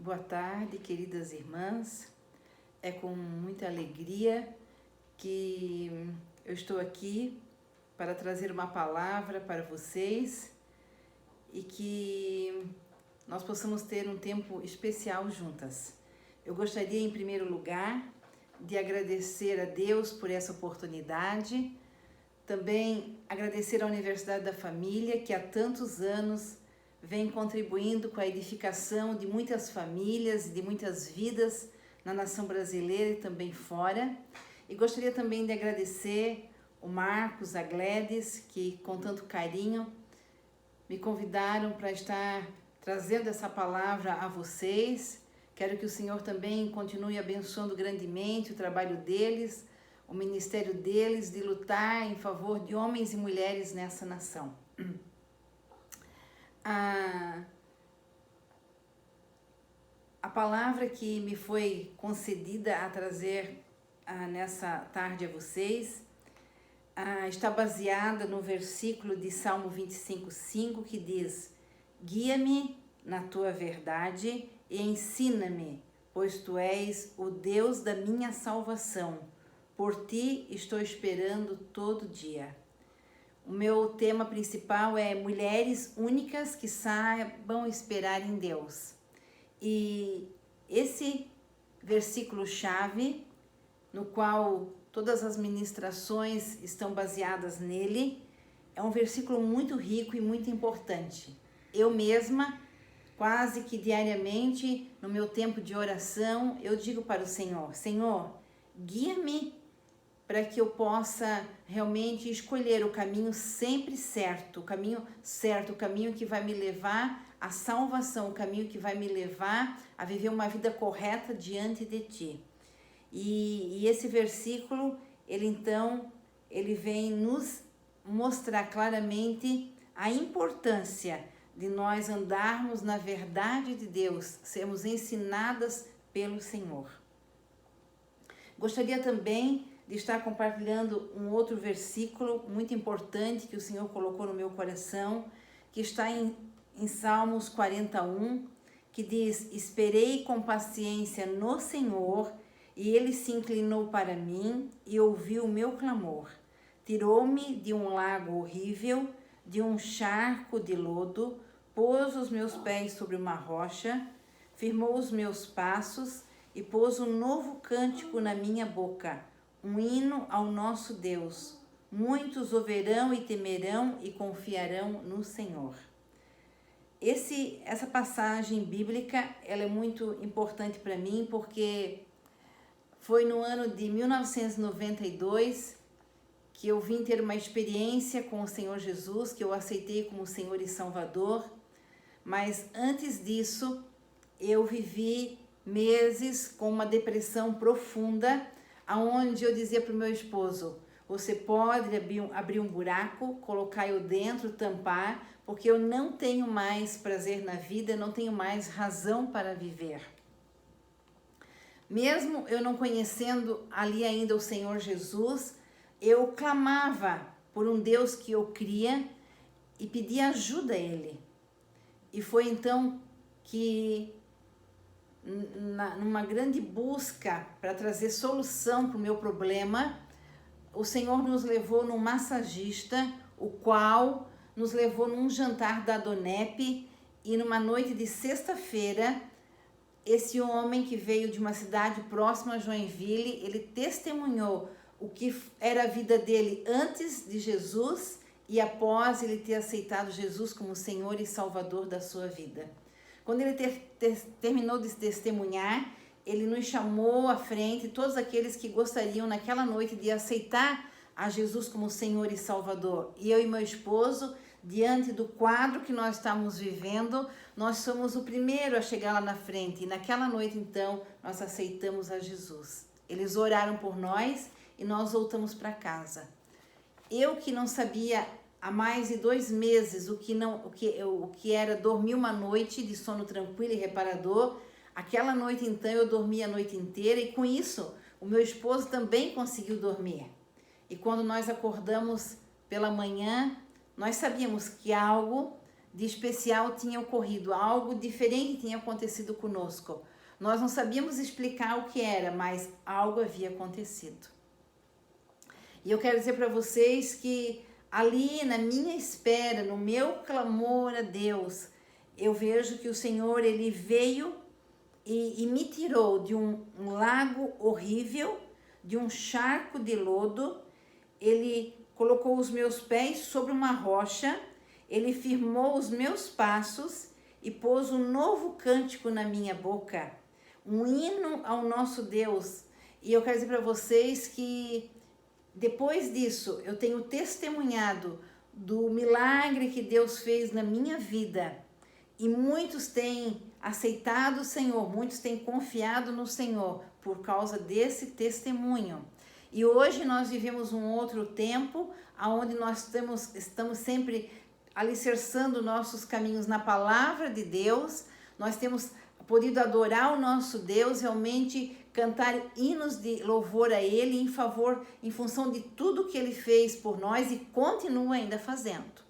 Boa tarde, queridas irmãs. É com muita alegria que eu estou aqui para trazer uma palavra para vocês e que nós possamos ter um tempo especial juntas. Eu gostaria, em primeiro lugar, de agradecer a Deus por essa oportunidade, também agradecer à Universidade da Família, que há tantos anos vem contribuindo com a edificação de muitas famílias, de muitas vidas na nação brasileira e também fora. E gostaria também de agradecer o Marcos, a Gledes, que com tanto carinho me convidaram para estar trazendo essa palavra a vocês. Quero que o Senhor também continue abençoando grandemente o trabalho deles, o ministério deles, de lutar em favor de homens e mulheres nessa nação. A palavra que me foi concedida a trazer nessa tarde a vocês está baseada no versículo de Salmo 25:5, que diz: guia-me na tua verdade e ensina-me, pois tu és o Deus da minha salvação. Por ti estou esperando todo dia. O meu tema principal é mulheres únicas que saibam esperar em Deus. E esse versículo-chave, no qual todas as ministrações estão baseadas nele, é um versículo muito rico e muito importante. Eu mesma, quase que diariamente, no meu tempo de oração, eu digo para o Senhor: Senhor, guia-me para que eu possa realmente escolher o caminho sempre certo, o caminho que vai me levar à salvação, o caminho que vai me levar a viver uma vida correta diante de Ti. E esse versículo, ele vem nos mostrar claramente a importância de nós andarmos na verdade de Deus, sermos ensinadas pelo Senhor. Gostaria também de estar compartilhando um outro versículo muito importante que o Senhor colocou no meu coração, que está em Salmos 41, que diz: esperei com paciência no Senhor, e Ele se inclinou para mim e ouviu o meu clamor. Tirou-me de um lago horrível, de um charco de lodo, pôs os meus pés sobre uma rocha, firmou os meus passos e pôs um novo cântico na minha boca, um hino ao nosso Deus. Muitos o verão e temerão e confiarão no Senhor. Essa passagem bíblica, ela é muito importante para mim, porque foi no ano de 1992 que eu vim ter uma experiência com o Senhor Jesus, que eu aceitei como Senhor e Salvador. Mas antes disso, eu vivi meses com uma depressão profunda, aonde eu dizia para o meu esposo: você pode abrir um buraco, colocar eu dentro, tampar, porque eu não tenho mais prazer na vida, não tenho mais razão para viver. Mesmo eu não conhecendo ali ainda o Senhor Jesus, eu clamava por um Deus que eu cria e pedia ajuda a Ele. E foi então que, numa grande busca para trazer solução para o meu problema, o Senhor nos levou num massagista, o qual nos levou num jantar da Donep, e numa noite de sexta-feira, esse homem que veio de uma cidade próxima a Joinville, ele testemunhou o que era a vida dele antes de Jesus e após ele ter aceitado Jesus como Senhor e Salvador da sua vida. Quando ele terminou de testemunhar, ele nos chamou à frente, todos aqueles que gostariam naquela noite de aceitar a Jesus como Senhor e Salvador. E eu e meu esposo, diante do quadro que nós estávamos vivendo, nós somos o primeiro a chegar lá na frente. E naquela noite, então, nós aceitamos a Jesus. Eles oraram por nós e nós voltamos para casa. Eu que não sabia há mais de 2 meses o que era dormir uma noite de sono tranquilo e reparador, aquela noite então eu dormi a noite inteira, e com isso o meu esposo também conseguiu dormir. E quando nós acordamos pela manhã, nós sabíamos que algo de especial tinha ocorrido, algo diferente tinha acontecido conosco. Nós não sabíamos explicar o que era, mas algo havia acontecido. E eu quero dizer para vocês que ali na minha espera, no meu clamor a Deus, eu vejo que o Senhor, Ele veio e me tirou de um lago horrível, de um charco de lodo. Ele colocou os meus pés sobre uma rocha, Ele firmou os meus passos e pôs um novo cântico na minha boca, um hino ao nosso Deus. E eu quero dizer para vocês que depois disso eu tenho testemunhado do milagre que Deus fez na minha vida. E muitos têm aceitado o Senhor, muitos têm confiado no Senhor por causa desse testemunho. E hoje nós vivemos um outro tempo, onde nós estamos sempre alicerçando nossos caminhos na palavra de Deus. Nós temos podido adorar o nosso Deus, realmente cantar hinos de louvor a Ele em função de tudo que Ele fez por nós e continua ainda fazendo.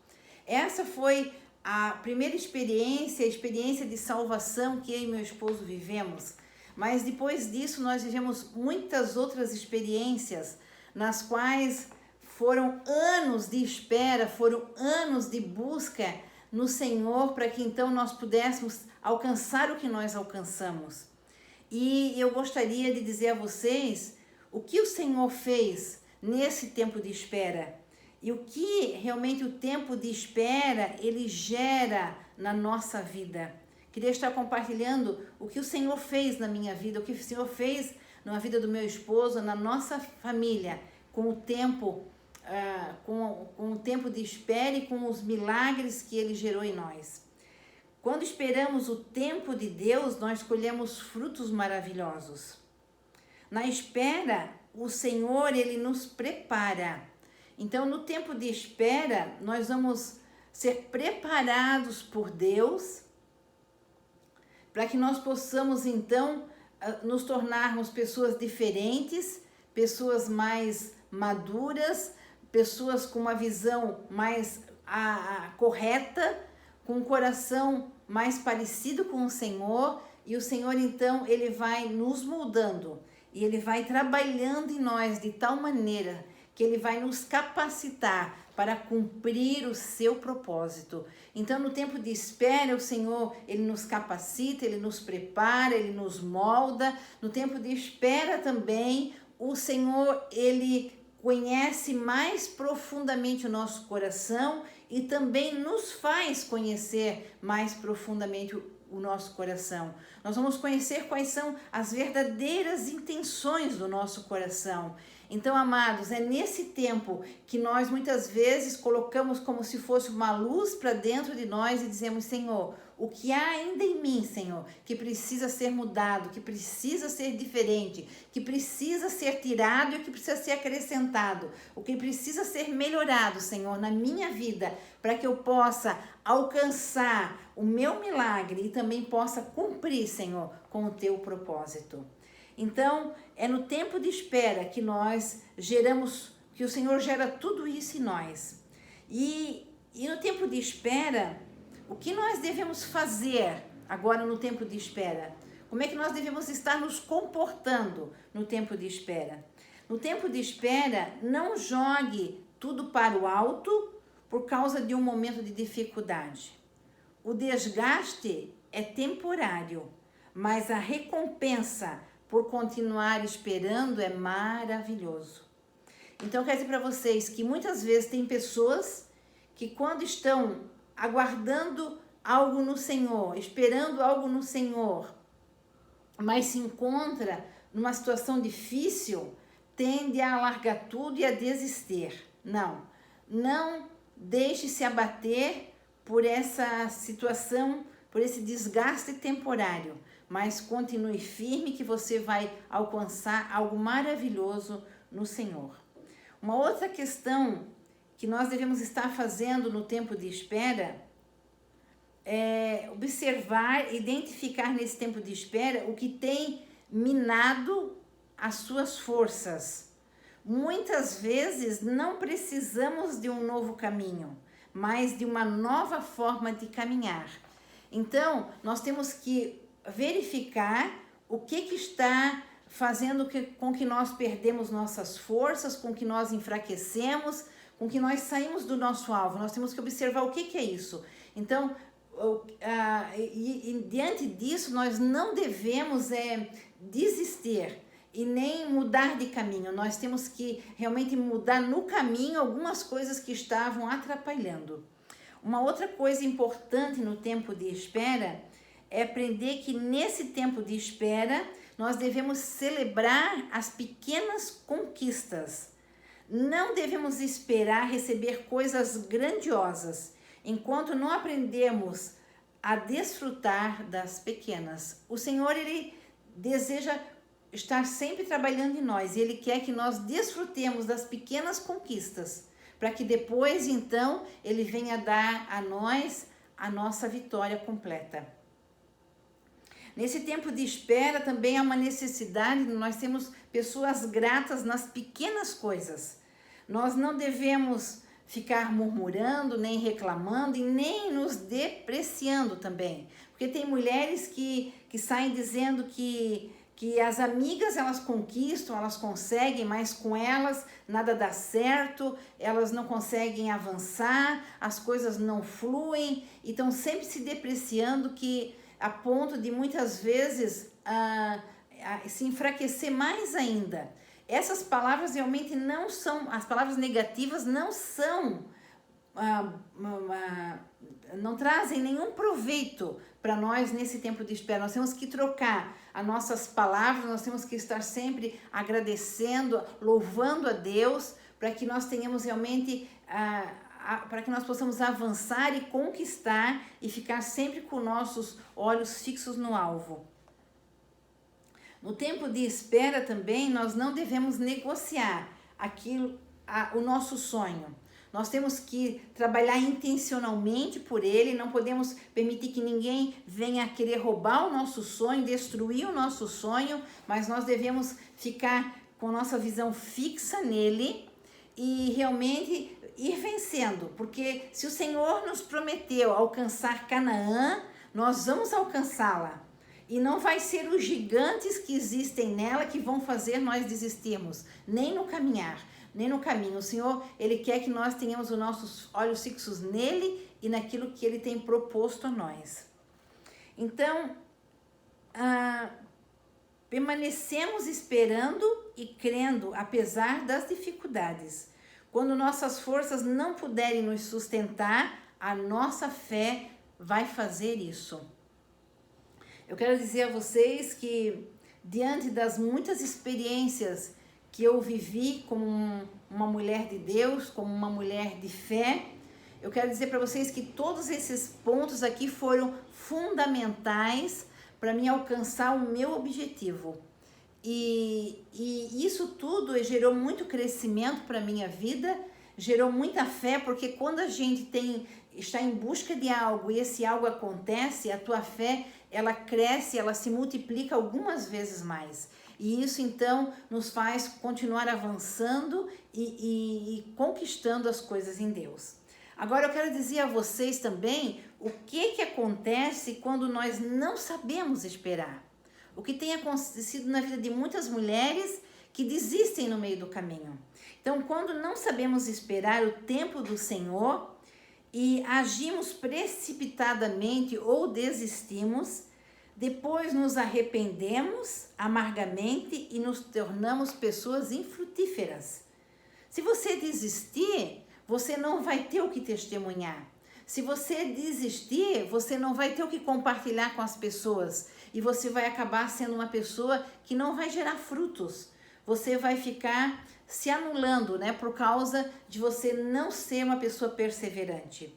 Essa foi a primeira experiência, a experiência de salvação que eu e meu esposo vivemos. Mas depois disso nós vivemos muitas outras experiências, nas quais foram anos de espera, foram anos de busca no Senhor, para que então nós pudéssemos alcançar o que nós alcançamos. E eu gostaria de dizer a vocês o que o Senhor fez nesse tempo de espera. E o que realmente o tempo de espera, ele gera na nossa vida. Queria estar compartilhando o que o Senhor fez na minha vida, o que o Senhor fez na vida do meu esposo, na nossa família, com o tempo, com o tempo de espera e com os milagres que Ele gerou em nós. Quando esperamos o tempo de Deus, nós colhemos frutos maravilhosos. Na espera, o Senhor, Ele nos prepara. Então, no tempo de espera, nós vamos ser preparados por Deus para que nós possamos, então, nos tornarmos pessoas diferentes, pessoas mais maduras, pessoas com uma visão mais correta, com um coração mais parecido com o Senhor. E o Senhor, então, Ele vai nos moldando e Ele vai trabalhando em nós de tal maneira que Ele vai nos capacitar para cumprir o seu propósito. Então, no tempo de espera, o Senhor, Ele nos capacita, Ele nos prepara, Ele nos molda. No tempo de espera também, o Senhor, Ele conhece mais profundamente o nosso coração e também nos faz conhecer mais profundamente o nosso coração. Nós vamos conhecer quais são as verdadeiras intenções do nosso coração. Então, amados, é nesse tempo que nós muitas vezes colocamos como se fosse uma luz para dentro de nós e dizemos: Senhor, o que há ainda em mim, Senhor, que precisa ser mudado, que precisa ser diferente, que precisa ser tirado e que precisa ser acrescentado, o que precisa ser melhorado, Senhor, na minha vida, para que eu possa alcançar o meu milagre e também possa cumprir, Senhor, com o teu propósito. Então, é no tempo de espera que nós geramos, que o Senhor gera tudo isso em nós. E no tempo de espera, o que nós devemos fazer agora no tempo de espera? Como é que nós devemos estar nos comportando no tempo de espera? No tempo de espera, não jogue tudo para o alto por causa de um momento de dificuldade. O desgaste é temporário, mas a recompensa por continuar esperando é maravilhoso. Então, eu quero dizer para vocês que muitas vezes tem pessoas que, quando estão aguardando algo no Senhor, esperando algo no Senhor, mas se encontra numa situação difícil, tende a largar tudo e a desistir. Não deixe se abater por essa situação, por esse desgaste temporário, mas continue firme que você vai alcançar algo maravilhoso no Senhor. Uma outra questão que nós devemos estar fazendo no tempo de espera é observar, identificar nesse tempo de espera o que tem minado as suas forças. Muitas vezes não precisamos de um novo caminho, mas de uma nova forma de caminhar. Então, nós temos que verificar o que está fazendo com que nós perdemos nossas forças, com que nós enfraquecemos, com que nós saímos do nosso alvo. Nós temos que observar o que é isso. Então, diante disso, nós não devemos desistir e nem mudar de caminho. Nós temos que realmente mudar no caminho algumas coisas que estavam atrapalhando. Uma outra coisa importante no tempo de espera é aprender que nesse tempo de espera nós devemos celebrar as pequenas conquistas. Não devemos esperar receber coisas grandiosas enquanto não aprendemos a desfrutar das pequenas. O Senhor, Ele deseja estar sempre trabalhando em nós e Ele quer que nós desfrutemos das pequenas conquistas, para que depois, então, Ele venha dar a nós a nossa vitória completa. Nesse tempo de espera também há uma necessidade de nós termos pessoas gratas nas pequenas coisas. Nós não devemos ficar murmurando, nem reclamando e nem nos depreciando também. Porque tem mulheres que saem dizendo que as amigas elas conquistam, elas conseguem, mas com elas nada dá certo, elas não conseguem avançar, as coisas não fluem e estão sempre se depreciando, que a ponto de muitas vezes se enfraquecer mais ainda. Essas palavras realmente não são, as palavras negativas não são, não trazem nenhum proveito para nós nesse tempo de espera. Nós temos que trocar as nossas palavras, nós temos que estar sempre agradecendo, louvando a Deus, para que nós tenhamos realmente, para que nós possamos avançar e conquistar e ficar sempre com nossos olhos fixos no alvo. No tempo de espera também, nós não devemos negociar o nosso sonho. Nós temos que trabalhar intencionalmente por ele, não podemos permitir que ninguém venha querer roubar o nosso sonho, destruir o nosso sonho, mas nós devemos ficar com nossa visão fixa nele e realmente ir vencendo, porque se o Senhor nos prometeu alcançar Canaã, nós vamos alcançá-la. E não vai ser os gigantes que existem nela que vão fazer nós desistirmos, nem no caminhar, nem no caminho. O Senhor, Ele quer que nós tenhamos os nossos olhos fixos nele e naquilo que Ele tem proposto a nós. Então, permanecemos esperando e crendo, apesar das dificuldades. Quando nossas forças não puderem nos sustentar, a nossa fé vai fazer isso. Eu quero dizer a vocês que, diante das muitas experiências que eu vivi como uma mulher de Deus, como uma mulher de fé, eu quero dizer para vocês que todos esses pontos aqui foram fundamentais para mim alcançar o meu objetivo. E isso tudo gerou muito crescimento para a minha vida, gerou muita fé, porque quando a gente está em busca de algo e esse algo acontece, a tua fé, ela cresce, ela se multiplica algumas vezes mais. E isso, então, nos faz continuar avançando e conquistando as coisas em Deus. Agora, eu quero dizer a vocês também o que acontece quando nós não sabemos esperar. O que tem acontecido na vida de muitas mulheres que desistem no meio do caminho. Então, quando não sabemos esperar o tempo do Senhor e agimos precipitadamente ou desistimos, depois nos arrependemos amargamente e nos tornamos pessoas infrutíferas. Se você desistir, você não vai ter o que testemunhar. Se você desistir, você não vai ter o que compartilhar com as pessoas e você vai acabar sendo uma pessoa que não vai gerar frutos. Você vai ficar se anulando, né, por causa de você não ser uma pessoa perseverante.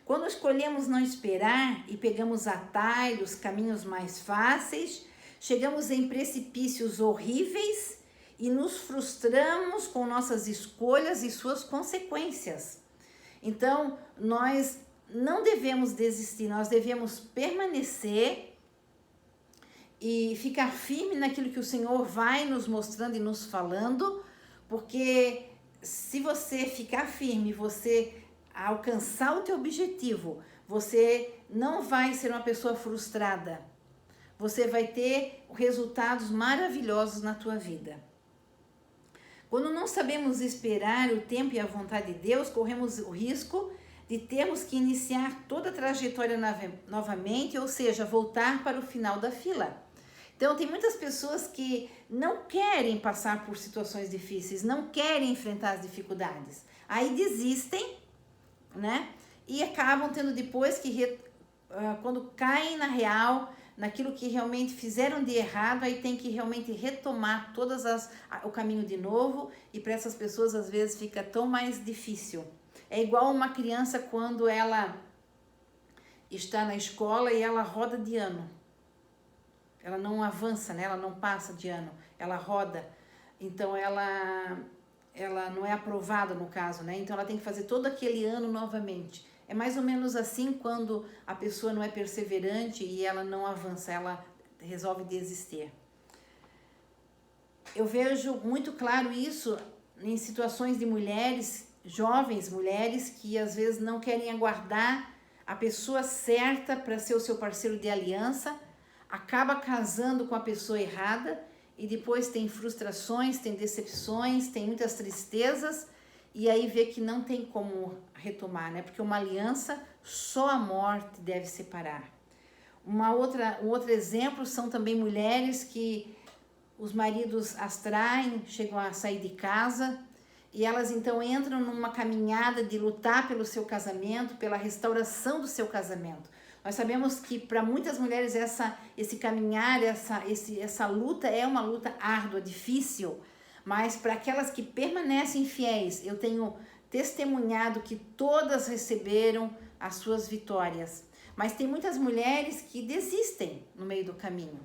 Quando escolhemos não esperar e pegamos atalhos, caminhos mais fáceis, chegamos em precipícios horríveis e nos frustramos com nossas escolhas e suas consequências. Então, nós não devemos desistir, nós devemos permanecer e ficar firme naquilo que o Senhor vai nos mostrando e nos falando, porque se você ficar firme, você alcançar o teu objetivo, você não vai ser uma pessoa frustrada. Você vai ter resultados maravilhosos na tua vida. Quando não sabemos esperar o tempo e a vontade de Deus, corremos o risco de termos que iniciar toda a trajetória novamente, ou seja, voltar para o final da fila. Então, tem muitas pessoas que não querem passar por situações difíceis, não querem enfrentar as dificuldades. Aí desistem, né? E acabam tendo depois que, quando caem na real, naquilo que realmente fizeram de errado, aí tem que realmente retomar o caminho de novo, e para essas pessoas às vezes fica tão mais difícil. É igual uma criança quando ela está na escola e ela roda de ano. Ela não avança, né? Ela não passa de ano, ela roda. Então ela não é aprovada no caso, né? Então ela tem que fazer todo aquele ano novamente. É mais ou menos assim quando a pessoa não é perseverante e ela não avança, ela resolve desistir. Eu vejo muito claro isso em situações de mulheres, jovens mulheres, que às vezes não querem aguardar a pessoa certa para ser o seu parceiro de aliança, acaba casando com a pessoa errada e depois tem frustrações, tem decepções, tem muitas tristezas, e aí vê que não tem como retomar, né? Porque uma aliança, só a morte deve separar. Um outro exemplo são também mulheres que os maridos as traem, chegam a sair de casa, e elas então entram numa caminhada de lutar pelo seu casamento, pela restauração do seu casamento. Nós sabemos que para muitas mulheres esse caminhar, essa luta é uma luta árdua, difícil, mas para aquelas que permanecem fiéis, eu tenho testemunhado que todas receberam as suas vitórias. Mas tem muitas mulheres que desistem no meio do caminho.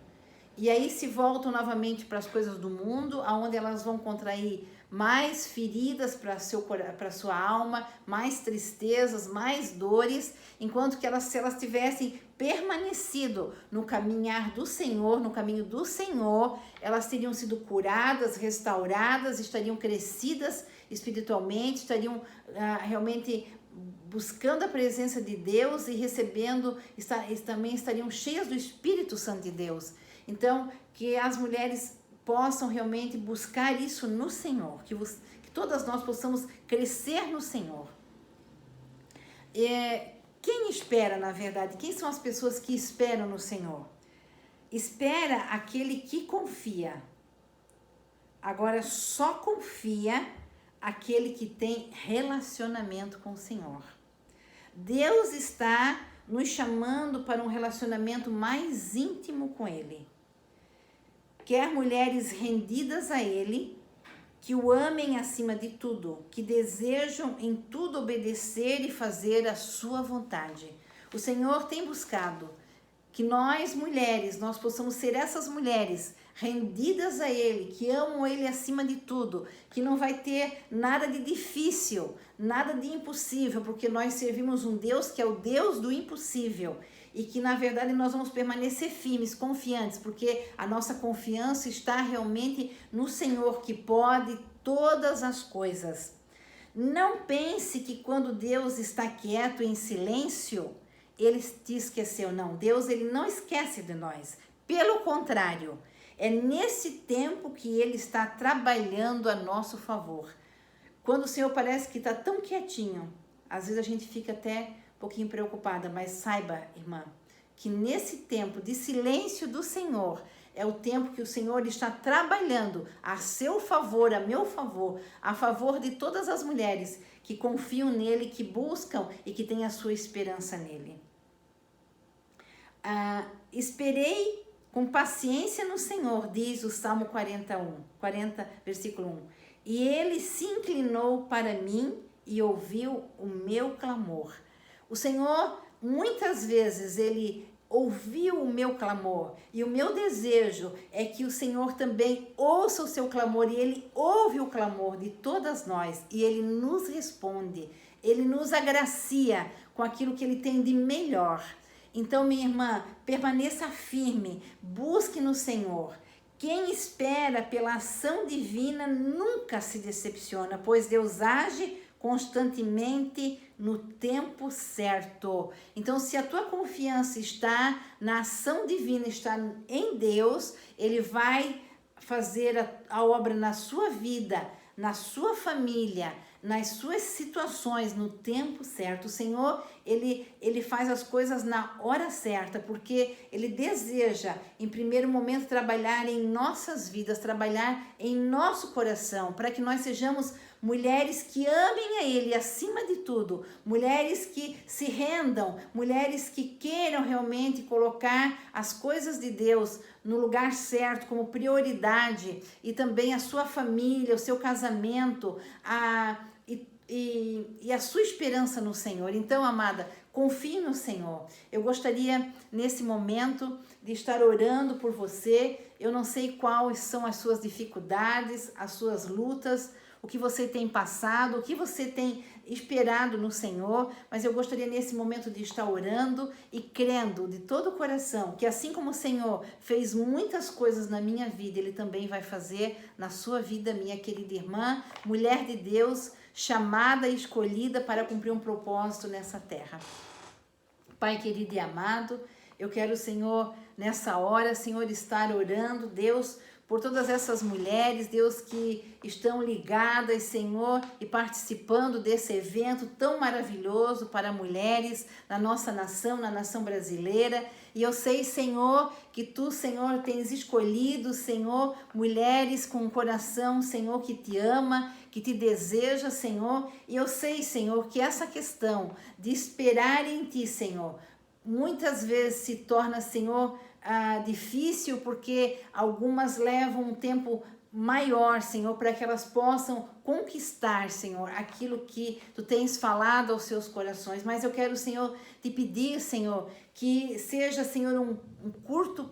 E aí se voltam novamente para as coisas do mundo, aonde elas vão contrair mais feridas para sua alma, mais tristezas, mais dores, enquanto que se elas tivessem permanecido no caminhar do Senhor, no caminho do Senhor, elas teriam sido curadas, restauradas, estariam crescidas espiritualmente, estariam realmente buscando a presença de Deus e recebendo, também estariam cheias do Espírito Santo de Deus. Então, que as mulheres possam realmente buscar isso no Senhor, que todas nós possamos crescer no Senhor. Quem espera, na verdade, quem são as pessoas que esperam no Senhor? Espera aquele que confia. Agora, só confia aquele que tem relacionamento com o Senhor. Deus está nos chamando para um relacionamento mais íntimo com Ele. Quer mulheres rendidas a Ele, que o amem acima de tudo, que desejam em tudo obedecer e fazer a sua vontade. O Senhor tem buscado que nós mulheres, nós possamos ser essas mulheres rendidas a Ele, que amam Ele acima de tudo, que não vai ter nada de difícil, nada de impossível, porque nós servimos um Deus que é o Deus do impossível. E que, na verdade, nós vamos permanecer firmes, confiantes, porque a nossa confiança está realmente no Senhor, que pode todas as coisas. Não pense que quando Deus está quieto, em silêncio, Ele te esqueceu. Não, Deus ele não esquece de nós. Pelo contrário, é nesse tempo que Ele está trabalhando a nosso favor. Quando o Senhor parece que está tão quietinho, às vezes a gente fica até um pouquinho preocupada, mas saiba, irmã, que nesse tempo de silêncio do Senhor, é o tempo que o Senhor está trabalhando a seu favor, a meu favor, a favor de todas as mulheres que confiam nele, que buscam e que têm a sua esperança nele. Esperei com paciência no Senhor, diz o Salmo 40, versículo 1. E ele se inclinou para mim e ouviu o meu clamor. O Senhor, muitas vezes, Ele ouviu o meu clamor. E o meu desejo é que o Senhor também ouça o seu clamor. E Ele ouve o clamor de todas nós. E Ele nos responde. Ele nos agracia com aquilo que Ele tem de melhor. Então, minha irmã, permaneça firme. Busque no Senhor. Quem espera pela ação divina nunca se decepciona, pois Deus age constantemente no tempo certo. Então, se a tua confiança está na ação divina, está em Deus, Ele vai fazer a obra na sua vida, na sua família, nas suas situações, no tempo certo. O Senhor, Ele faz as coisas na hora certa, porque Ele deseja, em primeiro momento, trabalhar em nossas vidas, trabalhar em nosso coração, para que nós sejamos mulheres que amem a Ele acima de tudo, mulheres que se rendam, mulheres que queiram realmente colocar as coisas de Deus no lugar certo, como prioridade, e também a sua família, o seu casamento, e a sua esperança no Senhor. Então, amada, confie no Senhor. Eu gostaria, nesse momento, de estar orando por você. Eu não sei quais são as suas dificuldades, as suas lutas, o que você tem passado, o que você tem esperado no Senhor, mas eu gostaria nesse momento de estar orando e crendo de todo o coração que assim como o Senhor fez muitas coisas na minha vida, Ele também vai fazer na sua vida, minha querida irmã, mulher de Deus, chamada e escolhida para cumprir um propósito nessa terra. Pai querido e amado, eu quero, Senhor, nessa hora, Senhor, estar orando, Deus, por todas essas mulheres, Deus, que estão ligadas, Senhor, e participando desse evento tão maravilhoso para mulheres na nossa nação, na nação brasileira. E eu sei, Senhor, que Tu, Senhor, tens escolhido, Senhor, mulheres com um coração, Senhor, que Te ama, que Te deseja, Senhor. E eu sei, Senhor, que essa questão de esperar em Ti, Senhor, muitas vezes se torna, Senhor, difícil, porque algumas levam um tempo maior, Senhor, para que elas possam conquistar, Senhor, aquilo que Tu tens falado aos seus corações. Mas eu quero, Senhor, Te pedir, Senhor, que seja, Senhor, um curto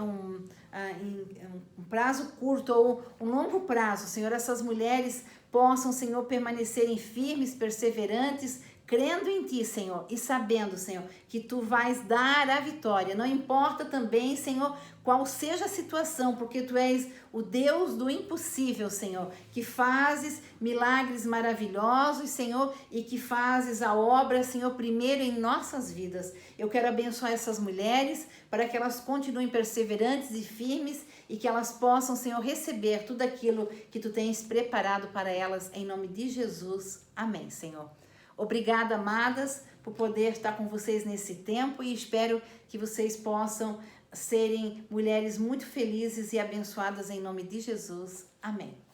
um prazo curto ou um longo prazo, Senhor, essas mulheres possam, Senhor, permanecerem firmes, perseverantes, crendo em Ti, Senhor, e sabendo, Senhor, que Tu vais dar a vitória. Não importa também, Senhor, qual seja a situação, porque Tu és o Deus do impossível, Senhor, que fazes milagres maravilhosos, Senhor, e que fazes a obra, Senhor, primeiro em nossas vidas. Eu quero abençoar essas mulheres para que elas continuem perseverantes e firmes e que elas possam, Senhor, receber tudo aquilo que Tu tens preparado para elas, em nome de Jesus. Amém, Senhor. Obrigada, amadas, por poder estar com vocês nesse tempo e espero que vocês possam serem mulheres muito felizes e abençoadas em nome de Jesus. Amém.